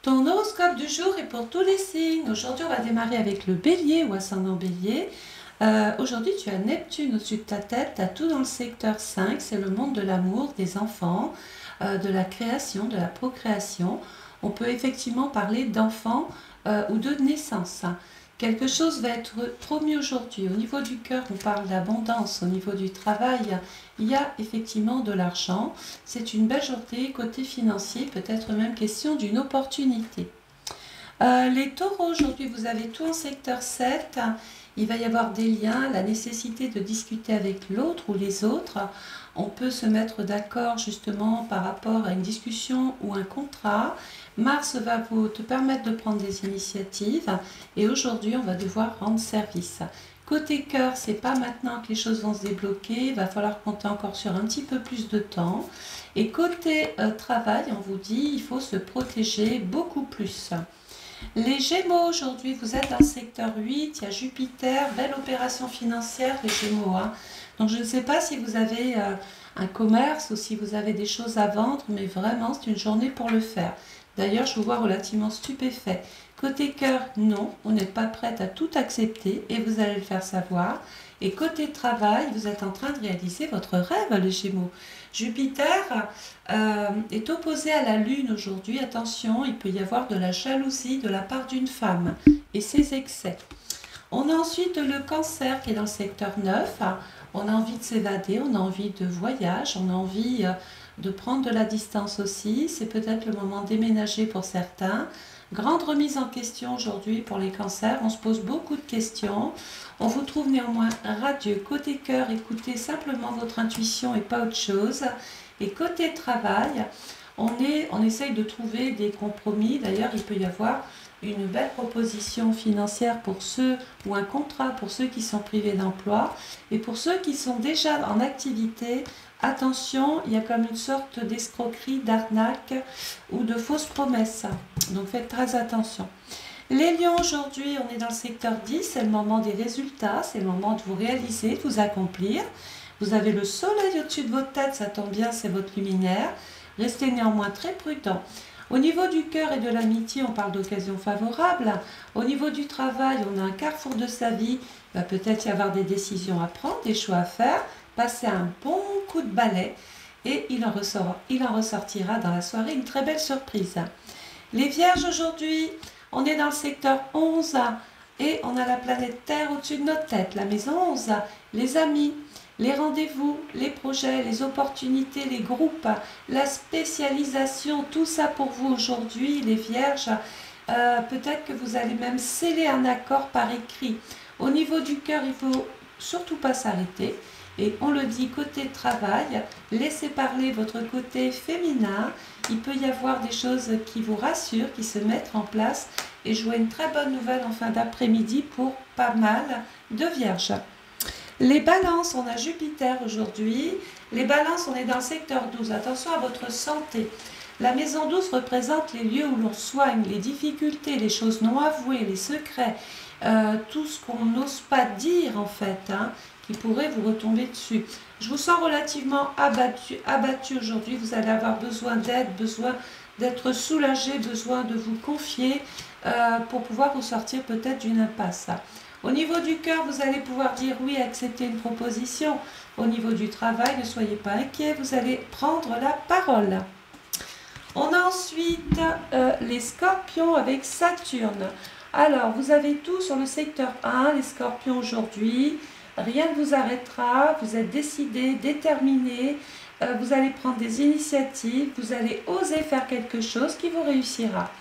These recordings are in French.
Ton horoscope du jour est pour tous les signes. Aujourd'hui, on va démarrer avec le bélier ou ascendant bélier. Aujourd'hui, tu as Neptune au-dessus de ta tête, tu as tout dans le secteur 5, c'est le monde de l'amour, des enfants, de la création, de la procréation. On peut effectivement parler d'enfants ou de naissance. Quelque chose va être promis aujourd'hui. Au niveau du cœur, on parle d'abondance. Au niveau du travail, il y a effectivement de l'argent. C'est une belle journée. Côté financier, peut-être même question d'une opportunité. Les taureaux, aujourd'hui, vous avez tout en secteur 7. Il va y avoir des liens, la nécessité de discuter avec l'autre ou les autres. On peut se mettre d'accord justement par rapport à une discussion ou un contrat. Mars va te permettre de prendre des initiatives et aujourd'hui, on va devoir rendre service. Côté cœur, c'est pas maintenant que les choses vont se débloquer, il va falloir compter encore sur un petit peu plus de temps. Et côté travail, on vous dit, il faut se protéger beaucoup plus. Les Gémeaux, aujourd'hui, vous êtes dans le secteur 8, il y a Jupiter, belle opération financière, les Gémeaux. Donc, je ne sais pas si vous avez un commerce ou si vous avez des choses à vendre, mais vraiment, c'est une journée pour le faire. D'ailleurs, je vous vois relativement stupéfait. Côté cœur, non, vous n'êtes pas prête à tout accepter et vous allez le faire savoir. Et côté travail, vous êtes en train de réaliser votre rêve, les Gémeaux. Jupiter est opposé à la Lune aujourd'hui. Attention, il peut y avoir de la jalousie de la part d'une femme et ses excès. On a ensuite le Cancer qui est dans le secteur 9. On a envie de s'évader, on a envie de voyage, on a envie de prendre de la distance aussi. C'est peut-être le moment de déménager pour certains. Grande remise en question aujourd'hui pour les cancers. On se pose beaucoup de questions. On vous trouve néanmoins radieux. Côté cœur, écoutez simplement votre intuition et pas autre chose. Et côté travail, on essaye de trouver des compromis. D'ailleurs, il peut y avoir une belle proposition financière pour ceux, ou un contrat pour ceux qui sont privés d'emploi. Et pour ceux qui sont déjà en activité, attention, il y a comme une sorte d'escroquerie, d'arnaque ou de fausses promesses. Donc faites très attention. Les lions, aujourd'hui, on est dans le secteur 10, c'est le moment des résultats, c'est le moment de vous réaliser, de vous accomplir. Vous avez le soleil au-dessus de votre tête, ça tombe bien, c'est votre luminaire. Restez néanmoins très prudent. Au niveau du cœur et de l'amitié, on parle d'occasion favorable. Au niveau du travail, on a un carrefour de sa vie. Il va peut-être y avoir des décisions à prendre, des choix à faire. Passez un bon coup de balai et il en ressortira dans la soirée une très belle surprise. Les vierges, aujourd'hui, on est dans le secteur 11 et on a la planète Terre au-dessus de notre tête. La maison 11, les amis, les rendez-vous, les projets, les opportunités, les groupes, la spécialisation, tout ça pour vous aujourd'hui, les vierges. Peut-être que vous allez même sceller un accord par écrit. Au niveau du cœur, il ne faut surtout pas s'arrêter. Et on le dit côté travail, laissez parler votre côté féminin. Il peut y avoir des choses qui vous rassurent, qui se mettent en place. Et je vois une très bonne nouvelle en fin d'après-midi pour pas mal de vierges. Les balances, on a Jupiter aujourd'hui. Les balances, on est dans le secteur 12. Attention à votre santé. La maison 12 représente les lieux où l'on soigne, les difficultés, les choses non avouées, les secrets, tout ce qu'on n'ose pas dire en fait, qui pourrait vous retomber dessus. Je vous sens relativement abattu aujourd'hui. Vous allez avoir besoin d'aide, besoin d'être soulagé, besoin de vous confier pour pouvoir vous sortir peut-être d'une impasse. Au niveau du cœur, vous allez pouvoir dire oui, accepter une proposition. Au niveau du travail, ne soyez pas inquiets, vous allez prendre la parole. On a ensuite les scorpions avec Saturne. Alors, vous avez tout sur le secteur 1, les scorpions aujourd'hui. Rien ne vous arrêtera, vous êtes décidés, déterminés. Vous allez prendre des initiatives, vous allez oser faire quelque chose qui vous réussira.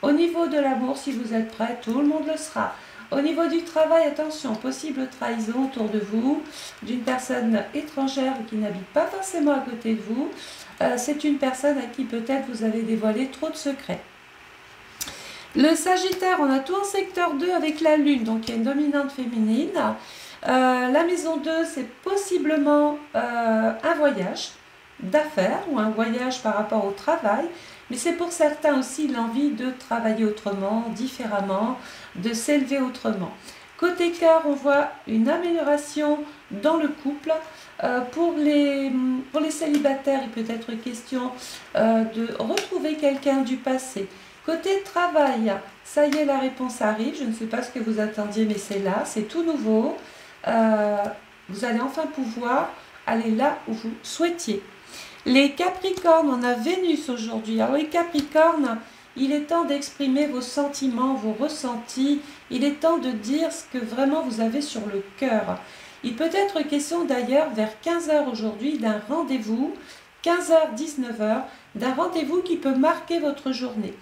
Au niveau de l'amour, si vous êtes prêts, tout le monde le sera. Au niveau du travail, attention, possible trahison autour de vous, d'une personne étrangère qui n'habite pas forcément à côté de vous. C'est une personne à qui peut-être vous avez dévoilé trop de secrets. Le Sagittaire, on a tout en secteur 2 avec la Lune, donc il y a une dominante féminine. La maison 2, c'est possiblement un voyage d'affaires ou un voyage par rapport au travail, mais c'est pour certains aussi l'envie de travailler autrement, différemment, de s'élever autrement. Côté cœur, on voit une amélioration dans le couple. Pour les célibataires, il peut être question de retrouver quelqu'un du passé Côté travail, ça y est, la réponse arrive. Je ne sais pas ce que vous attendiez, mais c'est là, c'est tout nouveau. Vous allez enfin pouvoir aller là où vous souhaitiez. Les Capricornes, on a Vénus aujourd'hui. Alors les Capricornes, il est temps d'exprimer vos sentiments, vos ressentis. Il est temps de dire ce que vraiment vous avez sur le cœur. Il peut être question d'ailleurs vers 15 h aujourd'hui d'un rendez-vous, 15 h, 19 h, d'un rendez-vous qui peut marquer votre journée.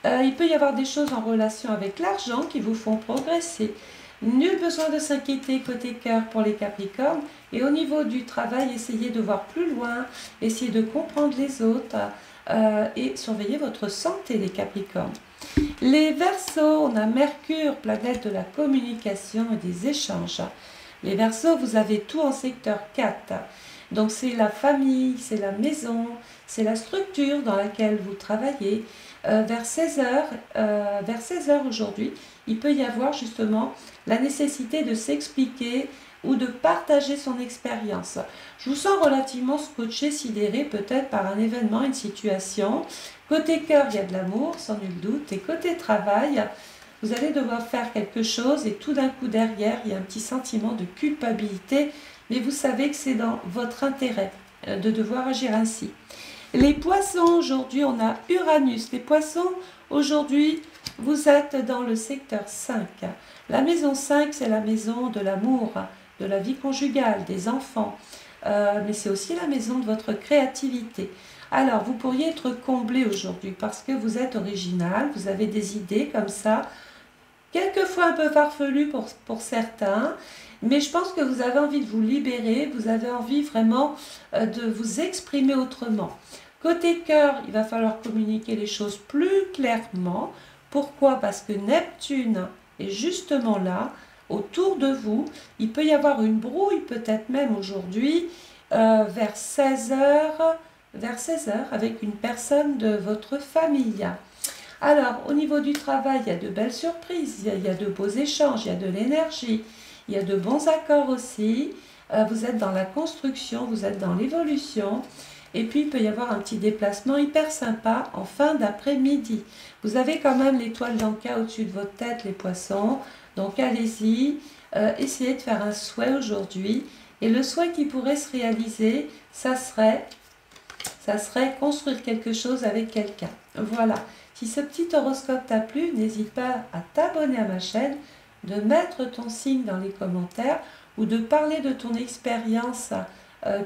Il peut y avoir des choses en relation avec l'argent qui vous font progresser. Nul besoin de s'inquiéter côté cœur pour les Capricornes. Et au niveau du travail, essayez de voir plus loin, essayez de comprendre les autres et surveillez votre santé, les Capricornes. Les Verseaux, on a Mercure, planète de la communication et des échanges. Les Verseaux, vous avez tout en secteur 4. Donc c'est la famille, c'est la maison, c'est la structure dans laquelle vous travaillez. Vers 16 h aujourd'hui, il peut y avoir justement la nécessité de s'expliquer ou de partager son expérience. Je vous sens relativement scotché, sidéré peut-être par un événement, une situation. Côté cœur, il y a de l'amour, sans nul doute. Et côté travail, vous allez devoir faire quelque chose et tout d'un coup derrière, il y a un petit sentiment de culpabilité. Mais vous savez que c'est dans votre intérêt de devoir agir ainsi. Les poissons, aujourd'hui, on a Uranus. Les poissons, aujourd'hui, vous êtes dans le secteur 5. La maison 5, c'est la maison de l'amour, de la vie conjugale, des enfants. Mais c'est aussi la maison de votre créativité. Alors, vous pourriez être comblé aujourd'hui parce que vous êtes original, vous avez des idées comme ça, quelquefois un peu farfelues pour certains. Mais je pense que vous avez envie de vous libérer, vous avez envie vraiment de vous exprimer autrement. Côté cœur, il va falloir communiquer les choses plus clairement. Pourquoi? Parce que Neptune est justement là, autour de vous. Il peut y avoir une brouille, peut-être même aujourd'hui, vers 16 h, avec une personne de votre famille. Alors, au niveau du travail, il y a de belles surprises, il y a de beaux échanges, il y a de l'énergie. Il y a de bons accords aussi, vous êtes dans la construction, vous êtes dans l'évolution. Et puis il peut y avoir un petit déplacement hyper sympa en fin d'après-midi. Vous avez quand même l'étoile d'Anka au-dessus de votre tête, les poissons. Donc allez-y, essayez de faire un souhait aujourd'hui. Et le souhait qui pourrait se réaliser, ça serait construire quelque chose avec quelqu'un. Voilà. Si ce petit horoscope t'a plu, n'hésite pas à t'abonner à ma chaîne, de mettre ton signe dans les commentaires ou de parler de ton expérience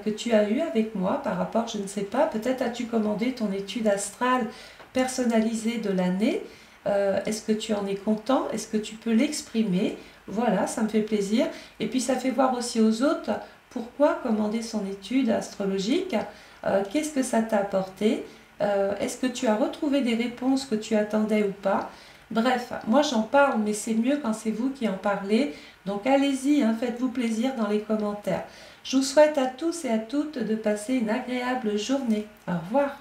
que tu as eue avec moi par rapport, je ne sais pas, peut-être as-tu commandé ton étude astrale personnalisée de l'année. Est-ce que tu en es content? Est-ce que tu peux l'exprimer? Voilà, ça me fait plaisir. Et puis ça fait voir aussi aux autres pourquoi commander son étude astrologique, qu'est-ce que ça t'a apporté, est-ce que tu as retrouvé des réponses que tu attendais ou pas. Bref, moi j'en parle, mais c'est mieux quand c'est vous qui en parlez. Donc allez-y, hein, faites-vous plaisir dans les commentaires. Je vous souhaite à tous et à toutes de passer une agréable journée. Au revoir.